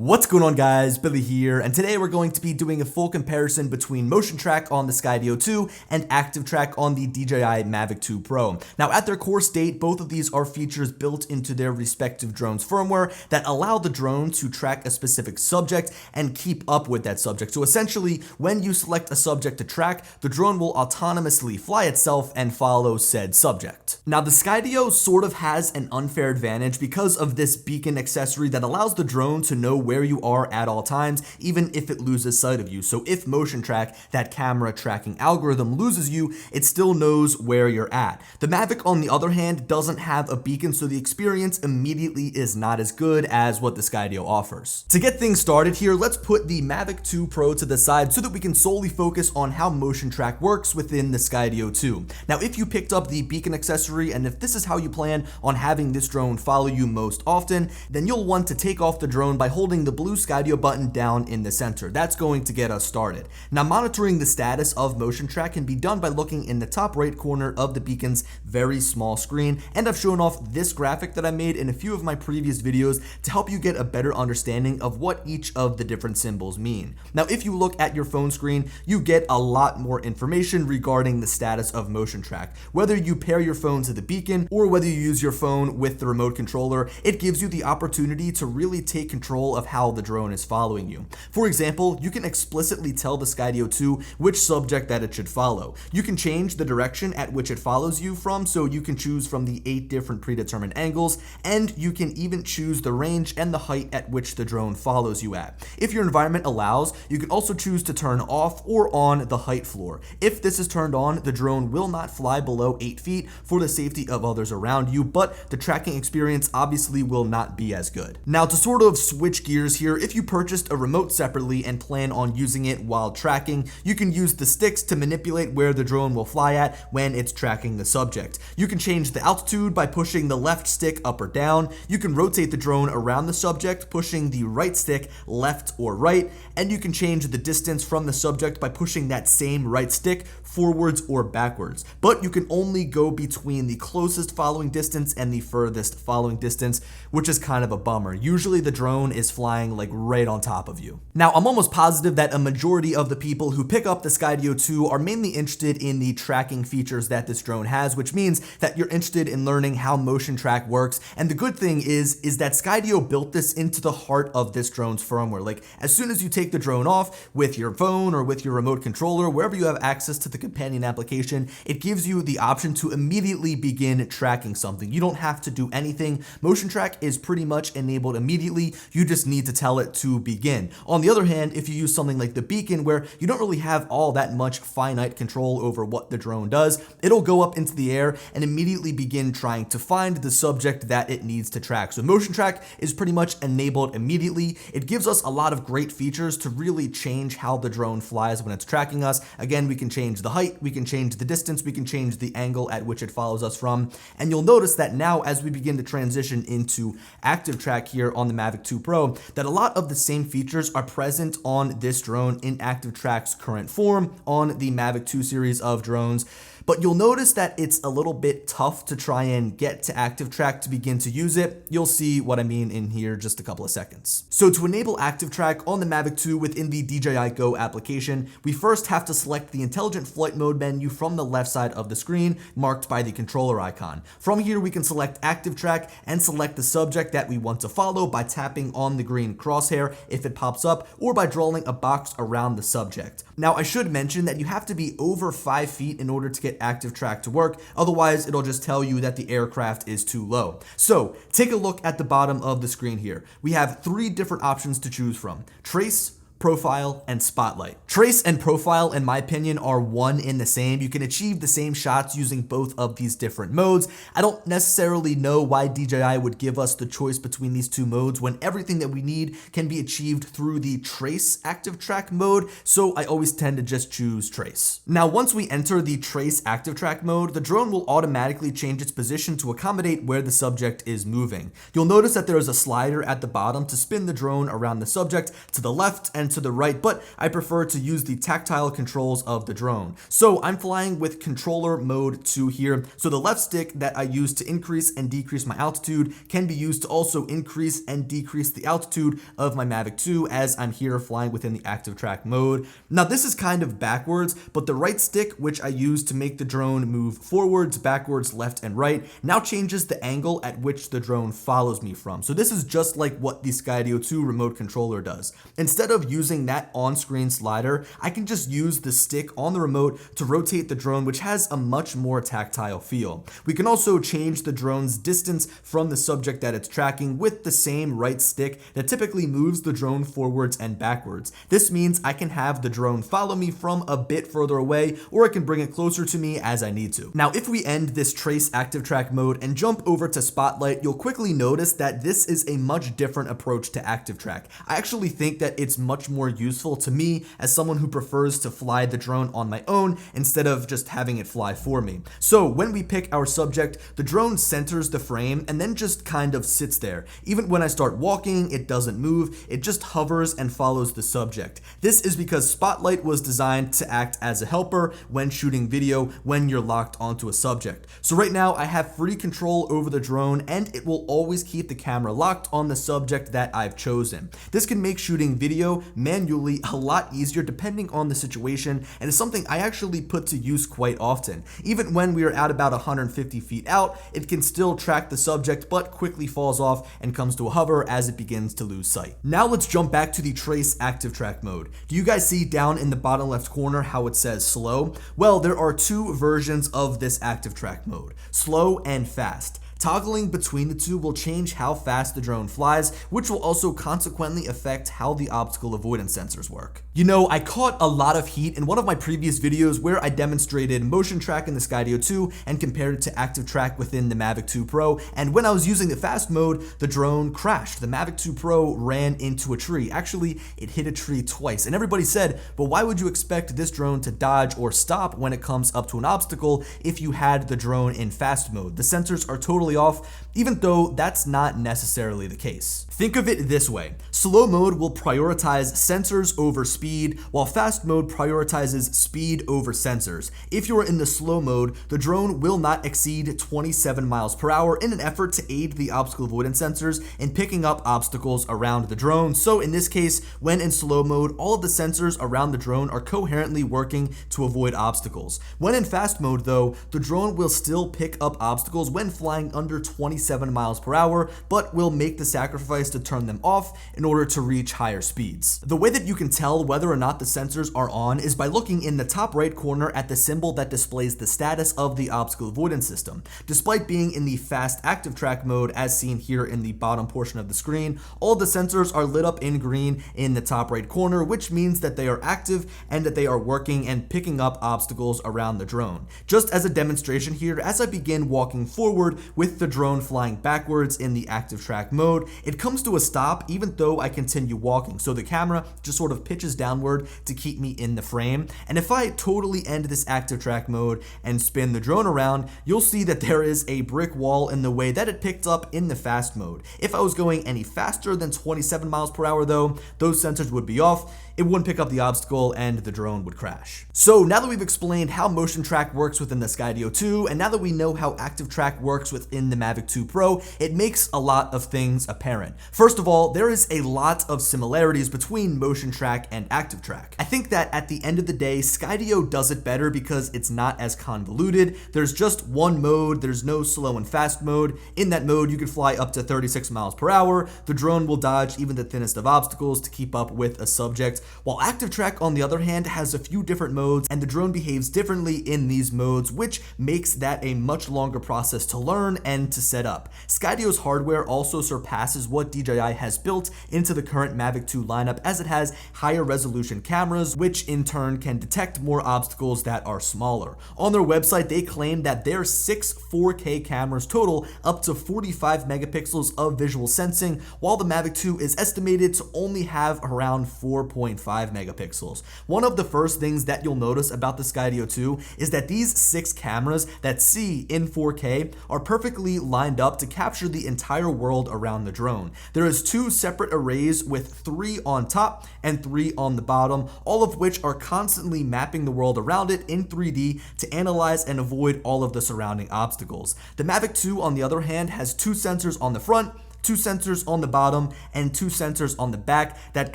What's going on, guys? Billy here, and today we're going to be doing a full comparison between MotionTrack on the Skydio 2 and ActiveTrack on the DJI Mavic 2 Pro. Now, at their core state, both of these are features built into their respective drones firmware that allow the drone to track a specific subject and keep up with that subject. So essentially, when you select a subject to track, the drone will autonomously fly itself and follow said subject. Now, the Skydio sort of has an unfair advantage because of this beacon accessory that allows the drone to know where you are at all times, even if it loses sight of you. So if MotionTrack, that camera tracking algorithm, loses you, it still knows where you're at. The Mavic, on the other hand, doesn't have a beacon, so the experience immediately is not as good as what the Skydio offers. To get things started here, let's put the Mavic 2 Pro to the side so that we can solely focus on how MotionTrack works within the Skydio 2. Now, if you picked up the beacon accessory, and if this is how you plan on having this drone follow you most often, then you'll want to take off the drone by holding the blue Skydio button down in the center. That's going to get us started. Now, monitoring the status of MotionTrack can be done by looking in the top right corner of the beacon's very small screen, and I've shown off this graphic that I made in a few of my previous videos to help you get a better understanding of what each of the different symbols mean. Now, if you look at your phone screen, you get a lot more information regarding the status of MotionTrack. Whether you pair your phone to the beacon or whether you use your phone with the remote controller, it gives you the opportunity to really take control of how the drone is following you. For example, you can explicitly tell the Skydio 2 which subject that it should follow. You can change the direction at which it follows you from, so you can choose from the 8 different predetermined angles, and you can even choose the range and the height at which the drone follows you at. If your environment allows, you can also choose to turn off or on the height floor. If this is turned on, the drone will not fly below 8 feet for the safety of others around you, but the tracking experience obviously will not be as good. Now, to sort of switch gears here, if you purchased a remote separately and plan on using it while tracking, you can use the sticks to manipulate where the drone will fly at when it's tracking the subject. You can change the altitude by pushing the left stick up or down. You can rotate the drone around the subject, pushing the right stick left or right, and you can change the distance from the subject by pushing that same right stick forwards or backwards. But you can only go between the closest following distance and the furthest following distance, which is kind of a bummer. Usually the drone is flying like right on top of you. Now, I'm almost positive that a majority of the people who pick up the Skydio 2 are mainly interested in the tracking features that this drone has, which means that you're interested in learning how MotionTrack works. And the good thing is that Skydio built this into the heart of this drone's firmware. Like, as soon as you take the drone off with your phone or with your remote controller, wherever you have access to the companion application, it gives you the option to immediately begin tracking something. You don't have to do anything. MotionTrack is pretty much enabled immediately. You just need to tell it to begin. On the other hand, if you use something like the beacon, where you don't really have all that much finite control over what the drone does, it'll go up into the air and immediately begin trying to find the subject that it needs to track. So MotionTrack is pretty much enabled immediately. It gives us a lot of great features to really change how the drone flies when it's tracking us. Again, we can change the height, we can change the distance, we can change the angle at which it follows us from. And you'll notice that now, as we begin to transition into ActiveTrack here on the Mavic 2 Pro, that a lot of the same features are present on this drone in ActiveTrack's current form on the Mavic 2 series of drones. But you'll notice that it's a little bit tough to try and get to ActiveTrack to begin to use it. You'll see what I mean in here just a couple of seconds. So to enable ActiveTrack on the Mavic 2 within the DJI Go application, we first have to select the Intelligent Flight Mode menu from the left side of the screen, marked by the controller icon. From here, we can select ActiveTrack and select the subject that we want to follow by tapping on the green crosshair if it pops up, or by drawing a box around the subject. Now, I should mention that you have to be over 5 feet in order to get ActiveTrack to work, otherwise it'll just tell you that the aircraft is too low. So take a look at the bottom of the screen here. We have 3 different options to choose from: Trace, Profile, and Spotlight. Trace and Profile, in my opinion, are one in the same. You can achieve the same shots using both of these different modes. I don't necessarily know why DJI would give us the choice between these two modes when everything that we need can be achieved through the Trace ActiveTrack mode, so I always tend to just choose Trace. Now, once we enter the Trace ActiveTrack mode, the drone will automatically change its position to accommodate where the subject is moving. You'll notice that there is a slider at the bottom to spin the drone around the subject to the left and and to the right, but I prefer to use the tactile controls of the drone. So I'm flying with controller mode 2 here. So the left stick that I use to increase and decrease my altitude can be used to also increase and decrease the altitude of my Mavic 2 as I'm here flying within the ActiveTrack mode. Now this is kind of backwards, but the right stick, which I use to make the drone move forwards, backwards, left, and right, now changes the angle at which the drone follows me from. So this is just like what the Skydio 2 remote controller does. Instead of using that on-screen slider, I can just use the stick on the remote to rotate the drone, which has a much more tactile feel. We can also change the drone's distance from the subject that it's tracking with the same right stick that typically moves the drone forwards and backwards. This means I can have the drone follow me from a bit further away, or I can bring it closer to me as I need to. Now, if we end this trace ActiveTrack mode and jump over to Spotlight, you'll quickly notice that this is a much different approach to ActiveTrack. I actually think that it's much more useful to me as someone who prefers to fly the drone on my own instead of just having it fly for me. So when we pick our subject, the drone centers the frame and then just kind of sits there. Even when I start walking, it doesn't move, it just hovers and follows the subject. This is because Spotlight was designed to act as a helper when shooting video when you're locked onto a subject. So right now I have free control over the drone and it will always keep the camera locked on the subject that I've chosen. This can make shooting video manually a lot easier depending on the situation, and is something I actually put to use quite often. Even when we are at about 150 feet out, it can still track the subject but quickly falls off and comes to a hover as it begins to lose sight. Now let's jump back to the trace ActiveTrack mode. Do you guys see down in the bottom left corner how it says slow? Well, there are two versions of this ActiveTrack mode, slow and fast. Toggling between the two will change how fast the drone flies, which will also consequently affect how the obstacle avoidance sensors work. You know, I caught a lot of heat in one of my previous videos where I demonstrated motion track in the Skydio 2 and compared it to ActiveTrack within the Mavic 2 Pro, and when I was using the fast mode, the drone crashed. The Mavic 2 Pro ran into a tree. Actually, it hit a tree twice, and everybody said, but why would you expect this drone to dodge or stop when it comes up to an obstacle if you had the drone in fast mode? The sensors are totally off, even though that's not necessarily the case. Think of it this way. Slow mode will prioritize sensors over speed, while fast mode prioritizes speed over sensors. If you are in the slow mode, the drone will not exceed 27 miles per hour in an effort to aid the obstacle avoidance sensors in picking up obstacles around the drone. So in this case, when in slow mode, all of the sensors around the drone are coherently working to avoid obstacles. When in fast mode though, the drone will still pick up obstacles when flying under 27 miles per hour, but will make the sacrifice to turn them off in order to reach higher speeds. The way that you can tell whether or not the sensors are on is by looking in the top right corner at the symbol that displays the status of the obstacle avoidance system. Despite being in the fast ActiveTrack mode as seen here in the bottom portion of the screen, all the sensors are lit up in green in the top right corner, which means that they are active and that they are working and picking up obstacles around the drone. Just as a demonstration here, as I begin walking forward with the drone flying backwards in the ActiveTrack mode, it comes to a stop even though I continue walking. So the camera just sort of pitches downward to keep me in the frame. And if I totally end this ActiveTrack mode and spin the drone around, you'll see that there is a brick wall in the way that it picked up in the fast mode. If I was going any faster than 27 miles per hour though, those sensors would be off, it wouldn't pick up the obstacle and the drone would crash. So now that we've explained how motion track works within the Skydio 2, and now that we know how ActiveTrack works within the Mavic 2 Pro, it makes a lot of things apparent. First of all, there is a lot of similarities between motion track and ActiveTrack. I think that at the end of the day, Skydio does it better because it's not as convoluted. There's just one mode, there's no slow and fast mode. In that mode, you can fly up to 36 miles per hour. The drone will dodge even the thinnest of obstacles to keep up with a subject, while ActiveTrack, on the other hand, has a few different modes, and the drone behaves differently in these modes, which makes that a much longer process to learn and to set up. Skydio's hardware also surpasses what DJI has built into the current Mavic 2 lineup, as it has higher resolution cameras, which in turn can detect more obstacles that are smaller. On their website, they claim that their 6 4K cameras total up to 45 megapixels of visual sensing, while the Mavic 2 is estimated to only have around 4.5 megapixels. One of the first things that you'll notice about the Skydio 2 is that these 6 cameras that see in 4K are perfectly lined up to capture the entire world around the drone. There is 2 separate arrays with 3 on top and 3 on the bottom, all of which are constantly mapping the world around it in 3D to analyze and avoid all of the surrounding obstacles. The Mavic 2, on the other hand, has 2 sensors on the front, 2 sensors on the bottom, and 2 sensors on the back that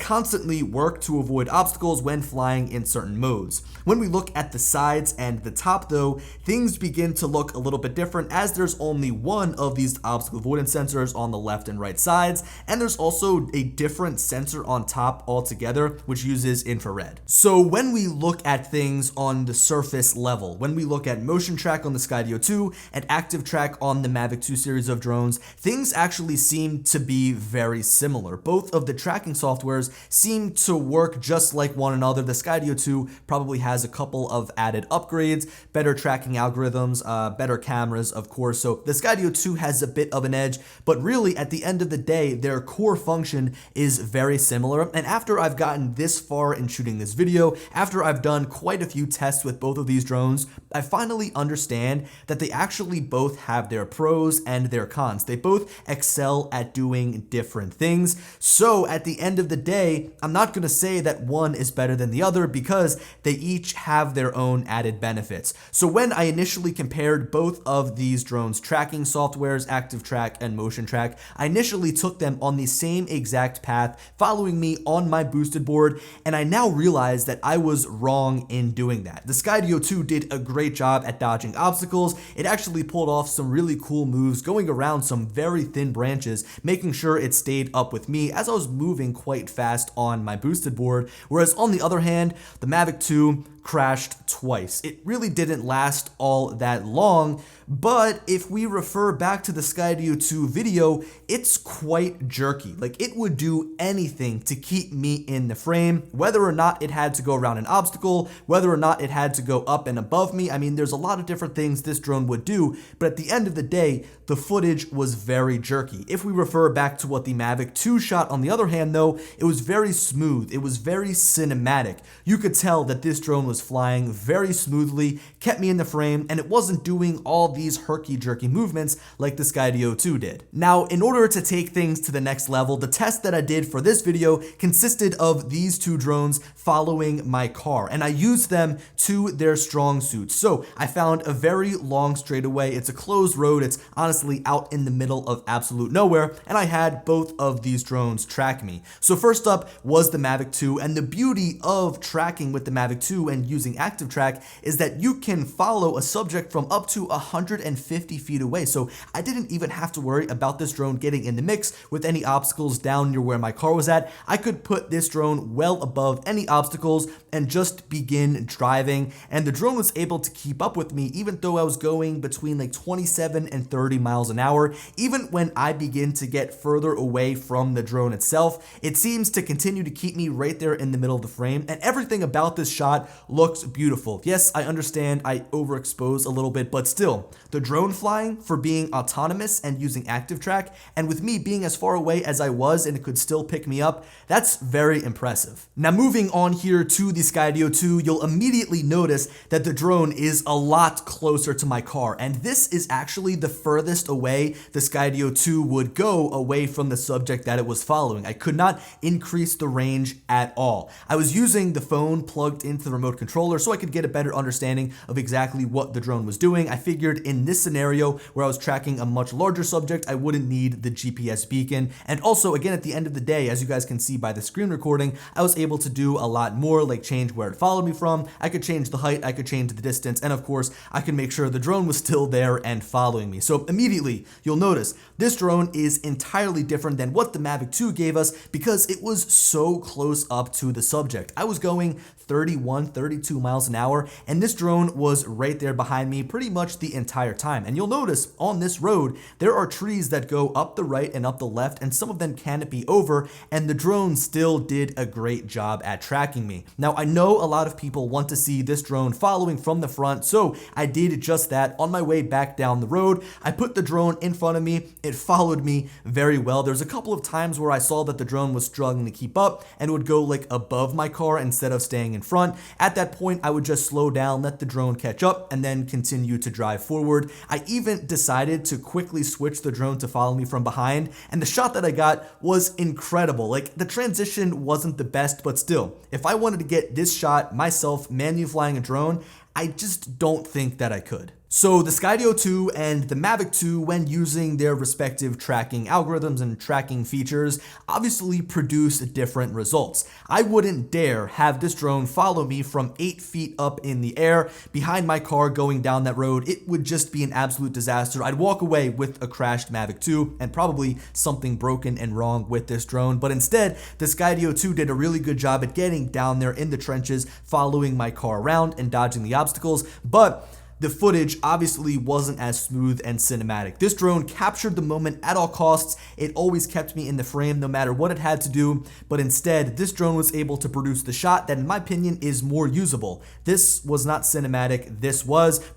constantly work to avoid obstacles when flying in certain modes. When we look at the sides and the top though, things begin to look a little bit different, as there's only one of these obstacle avoidance sensors on the left and right sides, and there's also a different sensor on top altogether which uses infrared. So when we look at things on the surface level, when we look at motion track on the Skydio 2 and ActiveTrack on the Mavic 2 series of drones, things actually seem to be very similar. Both of the tracking softwares seem to work just like one another. The Skydio 2 probably has a couple of added upgrades, better tracking algorithms, better cameras, of course. So the Skydio 2 has a bit of an edge, but really at the end of the day, their core function is very similar. And after I've gotten this far in shooting this video, after I've done quite a few tests with both of these drones, I finally understand that they actually both have their pros and their cons. They both excel at doing different things. So at the end of the day, I'm not going to say that one is better than the other because they each have their own added benefits. So when I initially compared both of these drones' tracking softwares, ActiveTrack and Motion Track, I initially took them on the same exact path, following me on my boosted board, and I now realize that I was wrong in doing that. The Skydio 2 did a great job at dodging obstacles. It actually pulled off some really cool moves, going around some very thin branches, making sure it stayed up with me as I was moving quite fast on my boosted board. Whereas on the other hand, the Mavic 2 crashed twice. It really didn't last all that long, but if we refer back to the Skydio 2 video, it's quite jerky. Like, it would do anything to keep me in the frame, whether or not it had to go around an obstacle, whether or not it had to go up and above me. I mean, there's a lot of different things this drone would do, but at the end of the day, the footage was very jerky. If we refer back to what the Mavic 2 shot, on the other hand though, it was very smooth, it was very cinematic. You could tell that this drone was flying very smoothly, kept me in the frame, and it wasn't doing all these herky-jerky movements like the Skydio 2 did. Now, in order to take things to the next level, the test that I did for this video consisted of these 2 drones following my car, and I used them to their strong suits. So I found a very long straightaway. It's a closed road. It's honestly out in the middle of absolute nowhere, and I had both of these drones track me. So first up was the Mavic 2, and the beauty of tracking with the Mavic 2 and using ActiveTrack is that you can follow a subject from up to 150 feet away. So I didn't even have to worry about this drone getting in the mix with any obstacles down near where my car was at. I could put this drone well above any obstacles and just begin driving, and the drone was able to keep up with me even though I was going between like 27 and 30 miles an hour. Even when I begin to get further away from the drone itself, it seems to continue to keep me right there in the middle of the frame, and everything about this shot looks beautiful. Yes, I understand I overexpose a little bit, but still, the drone flying for being autonomous and using ActiveTrack, and with me being as far away as I was and it could still pick me up, that's very impressive. Now moving on here to the Skydio 2, you'll immediately notice that the drone is a lot closer to my car, and this is actually the furthest away the Skydio 2 would go away from the subject that it was following. I could not increase the range at all. I was using the phone plugged into the remote controller so I could get a better understanding of exactly what the drone was doing. I figured in this scenario where I was tracking a much larger subject, I wouldn't need the GPS beacon. And also, again, at the end of the day, as you guys can see by the screen recording, I was able to do a lot more, like change where it followed me from. I could change the height, I could change the distance, and of course, I could make sure the drone was still there and following me. So immediately, you'll notice this drone is entirely different than what the Mavic 2 gave us because it was so close up to the subject. I was going 31, 32 miles an hour, and this drone was right there behind me pretty much the entire time. And you'll notice on this road, there are trees that go up the right and up the left, and some of them canopy over, and the drone still did a great job at tracking me. Now, I know a lot of people want to see this drone following from the front, so I did just that. On my way back down the road, I put the drone in front of me. It followed me very well. There's a couple of times where I saw that the drone was struggling to keep up and would go like above my car instead of staying in front. At that point, I would just slow down, let the drone catch up, and then continue to drive forward. I even decided to quickly switch the drone to follow me from behind, and the shot that I got was incredible. Like, the transition wasn't the best, but still, if I wanted to get this shot myself manually flying a drone, I just don't think that I could. So the Skydio 2 and the Mavic 2, when using their respective tracking algorithms and tracking features, obviously produce different results. I wouldn't dare have this drone follow me from 8 feet up in the air behind my car going down that road. It would just be an absolute disaster. I'd walk away with a crashed Mavic 2 and probably something broken and wrong with this drone. But instead, the Skydio 2 did a really good job at getting down there in the trenches, following my car around and dodging the obstacles. But the footage obviously wasn't as smooth and cinematic. This drone captured the moment at all costs. It always kept me in the frame no matter what it had to do, but instead, this drone was able to produce the shot that, in my opinion, is more usable. This was not cinematic,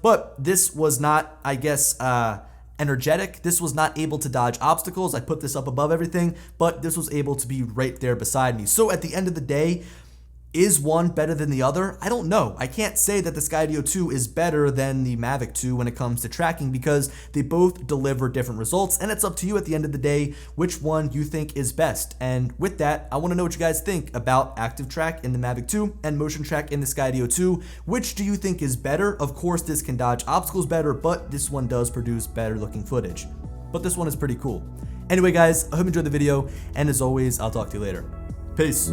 but this was not, I guess, energetic. This was not able to dodge obstacles. I put this up above everything, but this was able to be right there beside me. So at the end of the day, is one better than the other? I don't know. I can't say that the Skydio 2 is better than the Mavic 2 when it comes to tracking, because they both deliver different results, and it's up to you at the end of the day which one you think is best. And with that, I want to know what you guys think about ActiveTrack in the Mavic 2 and MotionTrack in the Skydio 2. Which do you think is better? Of course, this can dodge obstacles better, but this one does produce better looking footage. But this one is pretty cool. Anyway, guys, I hope you enjoyed the video, and as always, I'll talk to you later. Peace.